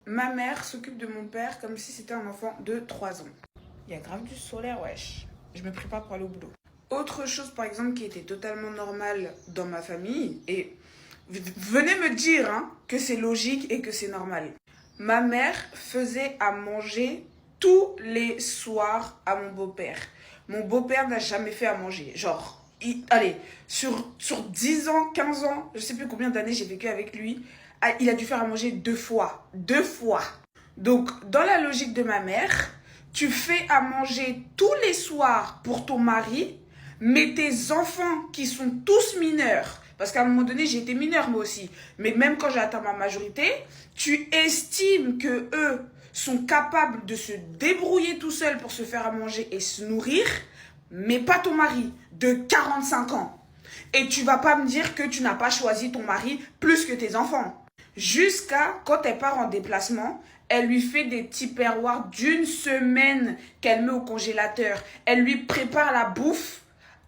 Ma mère s'occupe de mon père comme si c'était un enfant de 3 ans. Il y a grave du solaire, wesh. Je me prépare pour aller au boulot. Autre chose, par exemple, qui était totalement normale dans ma famille, et venez me dire que c'est logique et que c'est normal. Ma mère faisait à manger tous les soirs à mon beau-père. Mon beau-père n'a jamais fait à manger. Genre, allez, sur 10 ans, 15 ans, je sais plus combien d'années j'ai vécu avec lui, il a dû faire à manger 2 fois. 2 fois. Donc, dans la logique de ma mère, tu fais à manger tous les soirs pour ton mari, mais tes enfants qui sont tous mineurs, parce qu'à un moment donné, j'ai été mineure moi aussi, mais même quand j'ai atteint ma majorité, tu estimes que eux sont capables de se débrouiller tout seuls pour se faire à manger et se nourrir, mais pas ton mari de 45 ans. Et tu vas pas me dire que tu n'as pas choisi ton mari plus que tes enfants. Jusqu'à quand elle part en déplacement, elle lui fait des petits perroirs d'1 semaine qu'elle met au congélateur. Elle lui prépare la bouffe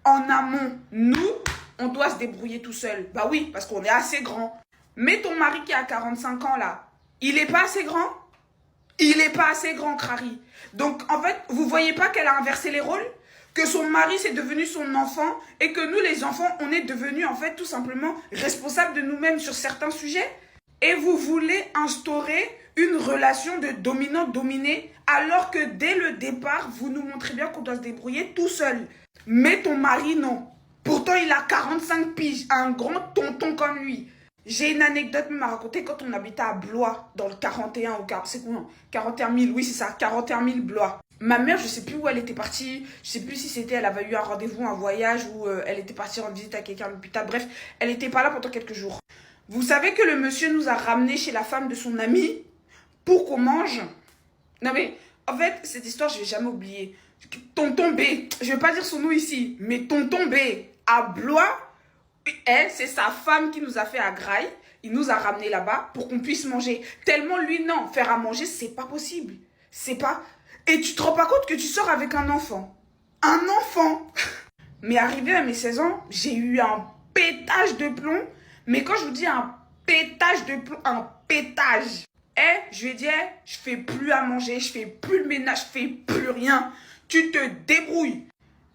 en amont. Nous, on doit se débrouiller tout seul. Bah oui, parce qu'on est assez grand. Mais ton mari qui a 45 ans là, il est pas assez grand? Il est pas assez grand, Crary. Donc en fait, vous voyez pas qu'elle a inversé les rôles? Que son mari c'est devenu son enfant et que nous les enfants, on est devenus en fait tout simplement responsables de nous-mêmes sur certains sujets? Et vous voulez instaurer une relation de dominant-dominé alors que dès le départ, vous nous montrez bien qu'on doit se débrouiller tout seul. Mais ton mari, non. Pourtant, il a 45 piges, un grand tonton comme lui. J'ai une anecdote même à raconter quand on habitait à Blois, dans le 41 ou 40, c'est quoi, 41 000, oui c'est ça, 41 000 Blois. Ma mère, je sais plus où elle était partie, je sais plus si c'était, elle avait eu un rendez-vous, un voyage, ou elle était partie rendre visite à quelqu'un à l'hôpital, bref, elle était pas là pendant quelques jours. Vous savez que le monsieur nous a ramenés chez la femme de son ami pour qu'on mange? Non mais, en fait, cette histoire, je vais jamais oublier. Tonton B, je vais pas dire son nom ici, mais Tonton B, à Blois, elle, c'est sa femme qui nous a fait à Graille. Il nous a ramenés là-bas pour qu'on puisse manger. Tellement lui, non, faire à manger, c'est pas possible. C'est pas... Et tu te rends pas compte que tu sors avec un enfant. Un enfant. Mais arrivé à mes 16 ans, j'ai eu un pétage de plomb. Mais quand je vous dis un pétage de plomb, un pétage. Je lui ai dit, je fais plus à manger, je fais plus le ménage, je fais plus rien. Tu te débrouilles.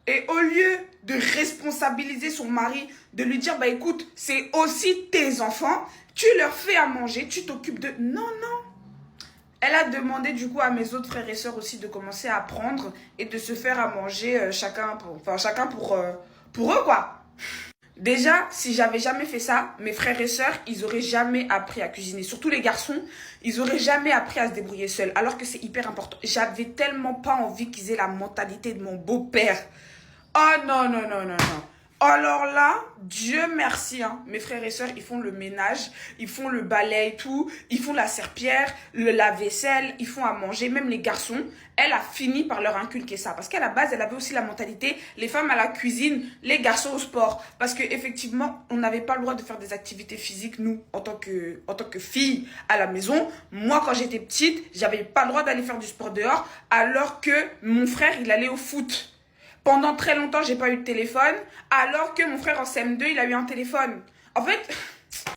Et au lieu de responsabiliser son mari, de lui dire, bah écoute, c'est aussi tes enfants, tu leur fais à manger, tu t'occupes de... Non, non. Elle a demandé du coup à mes autres frères et sœurs aussi de commencer à apprendre et de se faire à manger chacun pour eux quoi. Déjà, si j'avais jamais fait ça, mes frères et sœurs, ils auraient jamais appris à cuisiner. Surtout les garçons, ils auraient jamais appris à se débrouiller seuls. Alors que c'est hyper important. J'avais tellement pas envie qu'ils aient la mentalité de mon beau-père. Oh non, non, non, non, non. Alors là, Dieu merci, mes frères et sœurs, ils font le ménage, ils font le balai et tout, ils font la serpillière, le lave-vaisselle, ils font à manger, même les garçons. Elle a fini par leur inculquer ça. Parce qu'à la base, elle avait aussi la mentalité, les femmes à la cuisine, les garçons au sport. Parce qu'effectivement, on n'avait pas le droit de faire des activités physiques, nous, en tant que filles à la maison. Moi, quand j'étais petite, j'avais pas le droit d'aller faire du sport dehors, alors que mon frère, il allait au foot. Pendant très longtemps, j'ai pas eu de téléphone, alors que mon frère en CM2, il a eu un téléphone. En fait,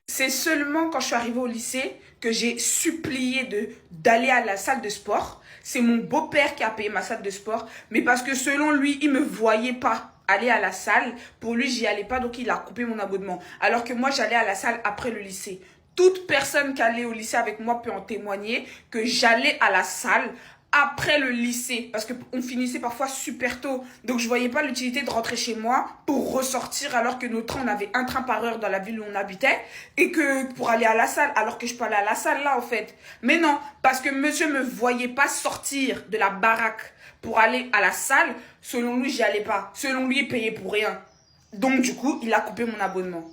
c'est seulement quand je suis arrivée au lycée que j'ai supplié d'aller à la salle de sport. C'est mon beau-père qui a payé ma salle de sport, mais parce que selon lui, il me voyait pas aller à la salle. Pour lui, j'y allais pas, donc il a coupé mon abonnement. Alors que moi, j'allais à la salle après le lycée. Toute personne qui allait au lycée avec moi peut en témoigner que j'allais à la salle après le lycée, parce qu'on finissait parfois super tôt, donc je voyais pas l'utilité de rentrer chez moi pour ressortir alors que nos trains, on avait un train par heure dans la ville où on habitait, et que pour aller à la salle, alors que je peux aller à la salle là en fait. Mais non, parce que monsieur me voyait pas sortir de la baraque pour aller à la salle, selon lui j'y allais pas, selon lui il payait pour rien. Donc du coup, il a coupé mon abonnement.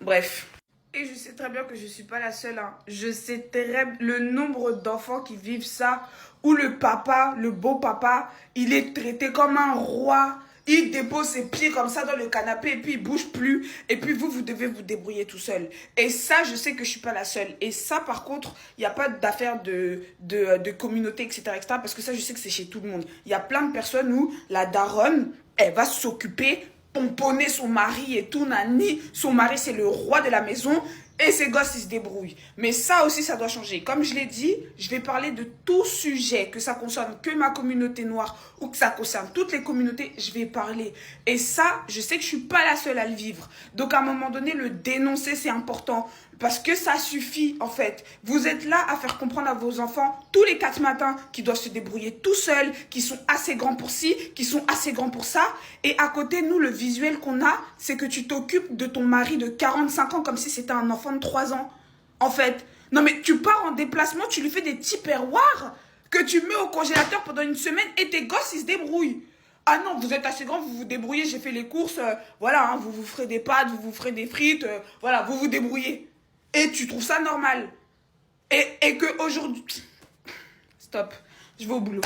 Bref. Et je sais très bien que je ne suis pas la seule. Je sais très le nombre d'enfants qui vivent ça, où le papa, le beau papa, il est traité comme un roi. Il dépose ses pieds comme ça dans le canapé et puis il bouge plus. Et puis vous devez vous débrouiller tout seul. Et ça, je sais que je ne suis pas la seule. Et ça, par contre, il n'y a pas d'affaire de communauté, etc., etc. Parce que ça, je sais que c'est chez tout le monde. Il y a plein de personnes où la daronne, elle va s'occuper pomponner son mari et tout, nani. Son mari, c'est le roi de la maison. Et ces gosses, ils se débrouillent. Mais ça aussi, ça doit changer. Comme je l'ai dit, je vais parler de tout sujet, que ça concerne que ma communauté noire ou que ça concerne toutes les communautés, je vais parler. Et ça, je sais que je suis pas la seule à le vivre. Donc, à un moment donné, le dénoncer, c'est important. Parce que ça suffit, en fait. Vous êtes là à faire comprendre à vos enfants, tous les 4 matins, qu'ils doivent se débrouiller tout seuls, qu'ils sont assez grands pour ci, qu'ils sont assez grands pour ça. Et à côté, nous, le visuel qu'on a, c'est que tu t'occupes de ton mari de 45 ans comme si c'était un enfant de 3 ans. En fait, non mais tu pars en déplacement, tu lui fais des petits perroirs que tu mets au congélateur pendant une semaine et tes gosses, ils se débrouillent. Ah non, vous êtes assez grand, vous vous débrouillez, j'ai fait les courses, voilà, hein, vous vous ferez des pâtes, vous vous ferez des frites, voilà, vous vous débrouillez. Et tu trouves ça normal. Et que aujourd'hui... Stop, je vais au boulot.